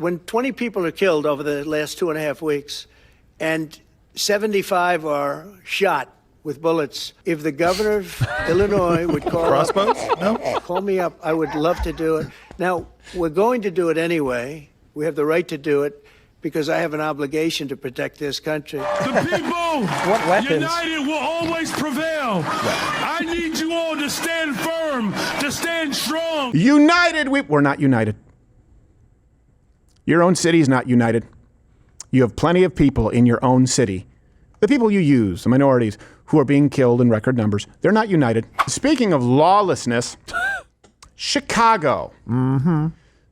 When 20 people are killed over the last 2.5 weeks and 75 are shot with bullets, if the governor of Illinois would call me up, I would love to do it. Now, we're going to do it anyway. We have the right to do it because I have an obligation to protect this country. The people united will always prevail. I need you all to stand firm, to stand strong. United, we're not united. Your own city is not united. You have plenty of people in your own city, the people you use, the minorities, who are being killed in record numbers. They're not united. Speaking of lawlessness, Chicago.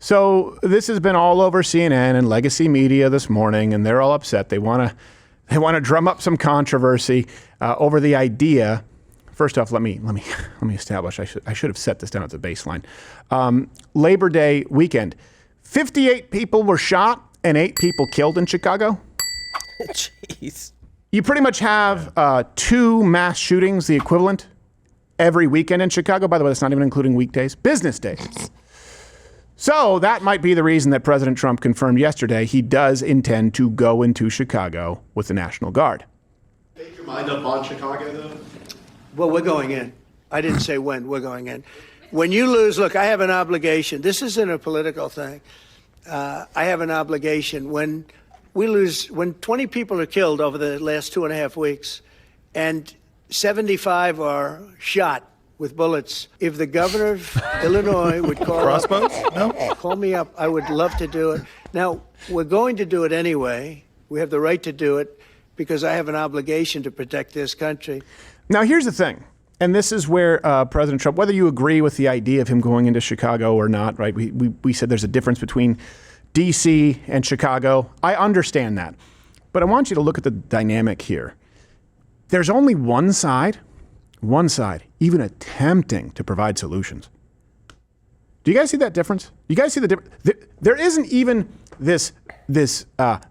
So this has been all over CNN and legacy media this morning, and they're all upset. They want to drum up some controversy over the idea. First off, let me establish. I should have set this down at the baseline. Labor Day weekend. 58 people were shot and 8 people killed in Chicago. Jeez. You pretty much have 2 mass shootings, the equivalent, every weekend in Chicago. By the way, that's not even including weekdays, business days. So that might be the reason that President Trump confirmed yesterday he does intend to go into Chicago with the National Guard. Make your mind up on Chicago, though? Well, we're going in. I didn't say when. We're going in. When you lose, look, I have an obligation. This isn't a political thing. I have an obligation. When we lose, when 20 people are killed over the last 2.5 weeks and 75 are shot with bullets, if the governor of Illinois would call me up, I would love to do it. Now, we're going to do it anyway. We have the right to do it because I have an obligation to protect this country. Now, here's the thing. And this is where President Trump, whether you agree with the idea of him going into Chicago or not, right? We said there's a difference between D.C. and Chicago. I understand that. But I want you to look at the dynamic here. There's only one side even attempting to provide solutions. Do you guys see that difference? You guys see the difference? There isn't even this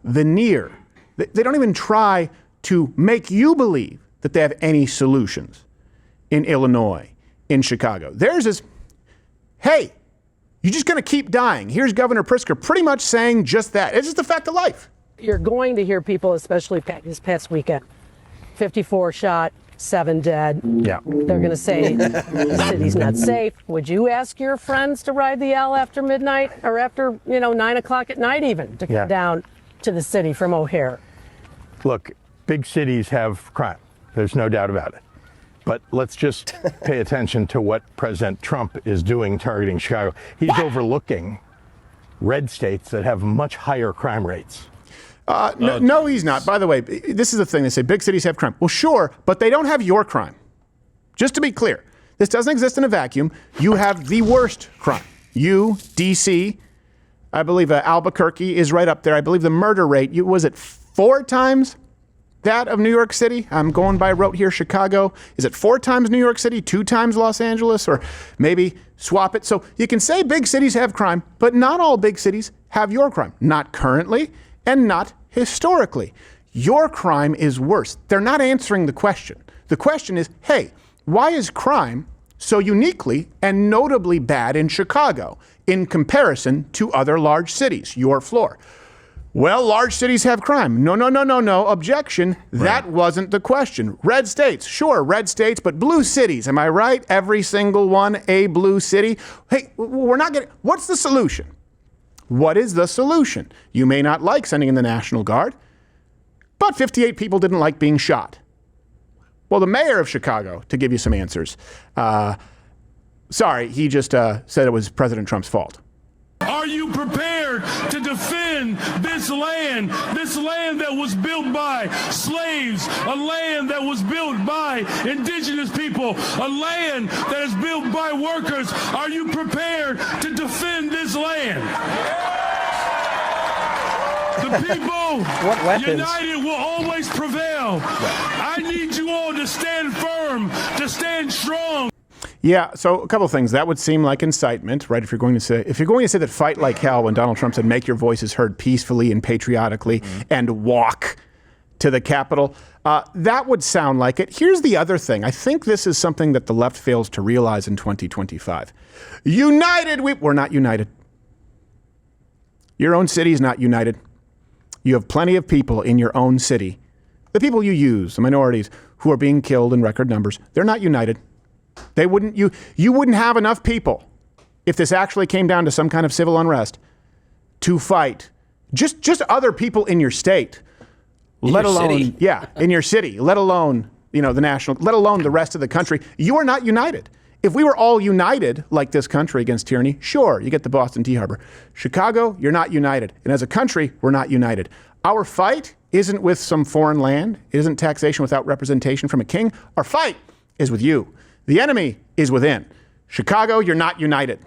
veneer. They don't even try to make you believe that they have any solutions in Illinois, in Chicago. Theirs is, hey, you're just going to keep dying. Here's Governor Pritzker pretty much saying just that. It's just a fact of life. You're going to hear people, especially this past weekend, 54 shot, 7 dead. Yeah. They're going to say the city's not safe. Would you ask your friends to ride the L after midnight or after, 9 o'clock at night even to come down to the city from O'Hare? Look, big cities have crime. There's no doubt about it. But let's just pay attention to what President Trump is doing targeting Chicago. He's overlooking red states that have much higher crime rates. No, he's not. By the way, this is the thing. They say big cities have crime. Well, sure, but they don't have your crime. Just to be clear, this doesn't exist in a vacuum. You have the worst crime. You, D.C., I believe Albuquerque is right up there. I believe the murder rate, was it 4 times that of New York City? I'm going by rote here, Chicago. Is it 4 times New York City, 2 times Los Angeles, or maybe swap it? So you can say big cities have crime, but not all big cities have your crime. Not currently and not historically. Your crime is worse. They're not answering the question. The question is, hey, why is crime so uniquely and notably bad in Chicago in comparison to other large cities? Your floor. Well, large cities have crime. No. Objection. Right. That wasn't the question. Red states. Sure, red states, but blue cities. Am I right? Every single one a blue city. Hey, we're not getting... What's the solution? What is the solution? You may not like sending in the National Guard, but 58 people didn't like being shot. Well, the mayor of Chicago, to give you some answers, sorry, he just said it was President Trump's fault. Are you prepared to defend this land that was built by slaves, a land that was built by indigenous people, a land that is built by workers? Are you prepared to defend this land? The people united will always prevail. I need you all to stand firm, to stand strong. Yeah, so a couple of things. That would seem like incitement, right? If you're going to say that fight like hell when Donald Trump said make your voices heard peacefully and patriotically and walk to the Capitol, that would sound like it. Here's the other thing. I think this is something that the left fails to realize in 2025. United, we're not united. Your own city is not united. You have plenty of people in your own city, the people you use, the minorities, who are being killed in record numbers. They're not united. They wouldn't. You wouldn't have enough people if this actually came down to some kind of civil unrest to fight just other people in your state, let alone in your city, let alone the national, let alone the rest of the country. You are not united. If we were all united like this country against tyranny, sure, you get the Boston Tea Harbor. Chicago, you're not united. And as a country, we're not united. Our fight isn't with some foreign land. It isn't taxation without representation from a king. Our fight is with you. The enemy is within. Chicago, you're not united.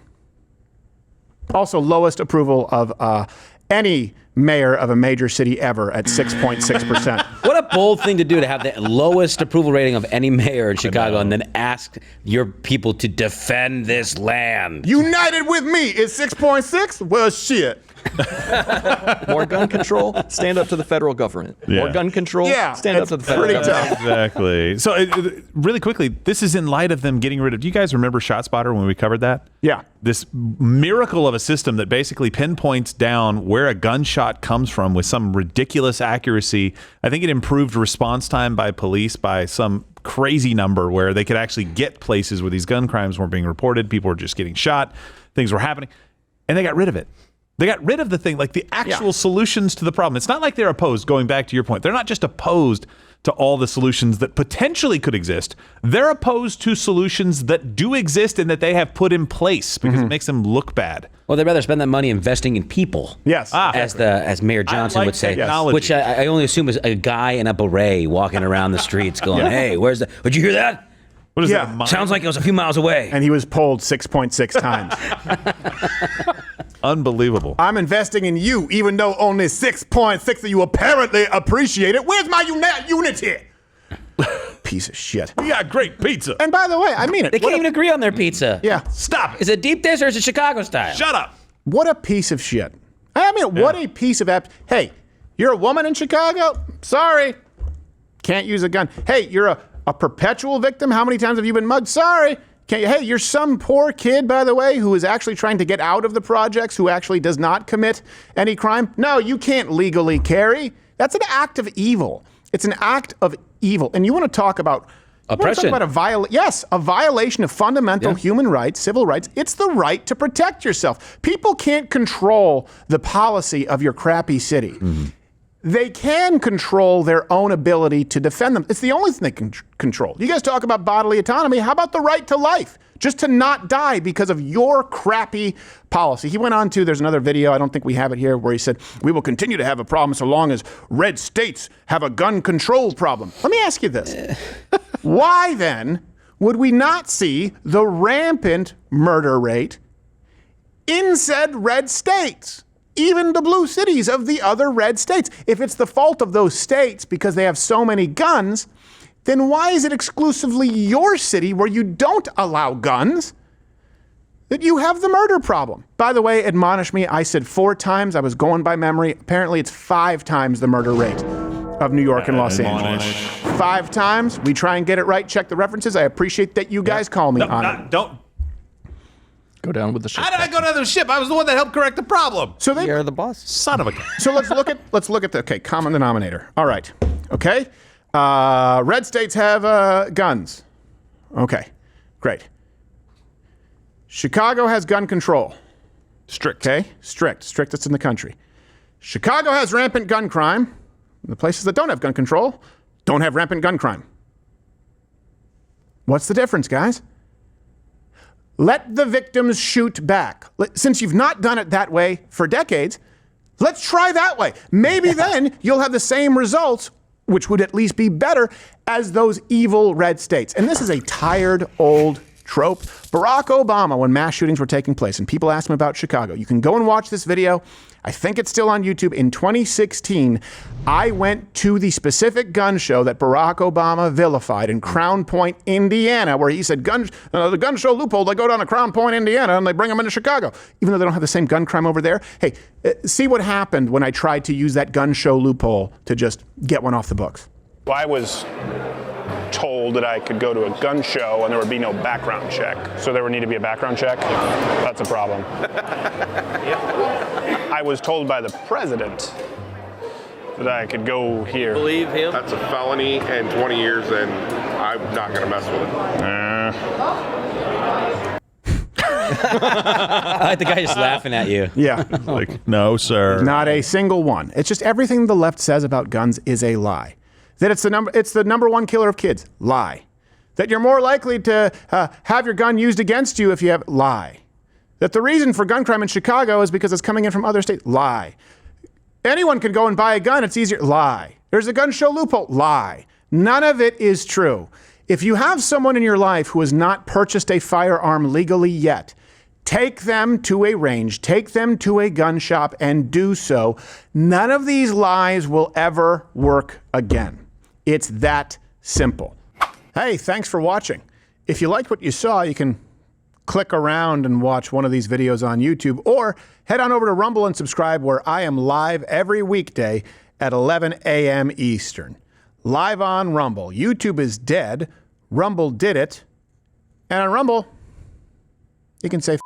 Also, lowest approval of any mayor of a major city ever at 6.6%. What a bold thing to do, to have the lowest approval rating of any mayor in Chicago and then ask your people to defend this land. United with me is 6.6? Well, shit. More gun control, stand up to the federal government. Yeah. More gun control, stand up to the federal government. Tough. Exactly. So really quickly, this is in light of them getting rid of, do you guys remember ShotSpotter when we covered that? Yeah. This miracle of a system that basically pinpoints down where a gunshot comes from with some ridiculous accuracy. I think it improved response time by police by some crazy number where they could actually get places where these gun crimes weren't being reported. People were just getting shot. Things were happening. And they got rid of it. They got rid of the thing, like the actual solutions to the problem. It's not like they're opposed, going back to your point. They're not just opposed to all the solutions that potentially could exist. They're opposed to solutions that do exist and that they have put in place because it makes them look bad. Well, they'd rather spend that money investing in people. Yes. As Mayor Johnson would say. Technology. Which I only assume is a guy in a beret walking around the streets going, hey, where's the... Did you hear that? What is that? Sounds like it was a few miles away. And he was polled 6.6 times. Unbelievable. I'm investing in you, even though only 6.6 of you apparently appreciate it. Where's my unity? Piece of shit. We got great pizza. And by the way, I mean it. They can't even agree on their pizza. Yeah. Stop it. Is it deep dish or is it Chicago style? Shut up. What a piece of shit. I mean, what a piece of Hey, you're a woman in Chicago? Sorry. Can't use a gun. Hey, you're a perpetual victim? How many times have you been mugged? Sorry. Hey, you're some poor kid, by the way, who is actually trying to get out of the projects, who actually does not commit any crime. No, you can't legally carry. That's an act of evil. It's an act of evil. And you want to talk about oppression. A violation of fundamental human rights, civil rights. It's the right to protect yourself. People can't control the policy of your crappy city. They can control their own ability to defend them. It's the only thing they can control. You guys talk about bodily autonomy. How about the right to life? Just to not die because of your crappy policy. He went on to, there's another video, I don't think we have it here, where he said, we will continue to have a problem so long as red states have a gun control problem. Let me ask you this. Why then would we not see the rampant murder rate in said red states? Even the blue cities of the other red states. If it's the fault of those states because they have so many guns, then why is it exclusively your city where you don't allow guns that you have the murder problem? By the way, admonish me, I said 4 times. I was going by memory. Apparently it's 5 times the murder rate of New York and Los Angeles. 5 times. We try and get it right. Check the references. I appreciate that you guys call me on it. Don't. Go down with the ship. How did I go down the ship? I was the one that helped correct the problem. So You're the boss. Son of a gun. So let's look at the common denominator. All right. Okay. Red states have guns. Okay. Great. Chicago has gun control. Strict. Okay. Strictest in the country. Chicago has rampant gun crime. The places that don't have gun control don't have rampant gun crime. What's the difference, guys? Let the victims shoot back. Since you've not done it that way for decades, let's try that way. Maybe then you'll have the same results, which would at least be better, as those evil red states. And this is a tired, old trope. Barack Obama, when mass shootings were taking place, and people asked him about Chicago, you can go and watch this video. I think it's still on YouTube. In 2016, I went to the specific gun show that Barack Obama vilified in Crown Point, Indiana, where he said, the gun show loophole, they go down to Crown Point, Indiana, and they bring them into Chicago. Even though they don't have the same gun crime over there. Hey, see what happened when I tried to use that gun show loophole to just get one off the books. Well, I was told that I could go to a gun show and there would be no background check. So there would need to be a background check. That's a problem. I was told by the president that I could go here. Believe him? That's a felony and 20 years, and I'm not going to mess with it. I like the guy just laughing at you. Yeah. Like, no, sir. Not a single one. It's just everything the left says about guns is a lie. That it's the number one killer of kids. Lie. That you're more likely to have your gun used against you if you have. Lie. That the reason for gun crime in Chicago is because it's coming in from other states. Lie. Anyone can go and buy a gun. It's easier. Lie. There's a gun show loophole. Lie. None of it is true. If you have someone in your life who has not purchased a firearm legally yet, take them to a range, take them to a gun shop, and do so. None of these lies will ever work again. It's that simple. Hey, thanks for watching. If you liked what you saw, you can click around and watch one of these videos on YouTube, or head on over to Rumble and subscribe, where I am live every weekday at 11 a.m. Eastern. Live on Rumble. YouTube is dead. Rumble did it. And on Rumble, you can say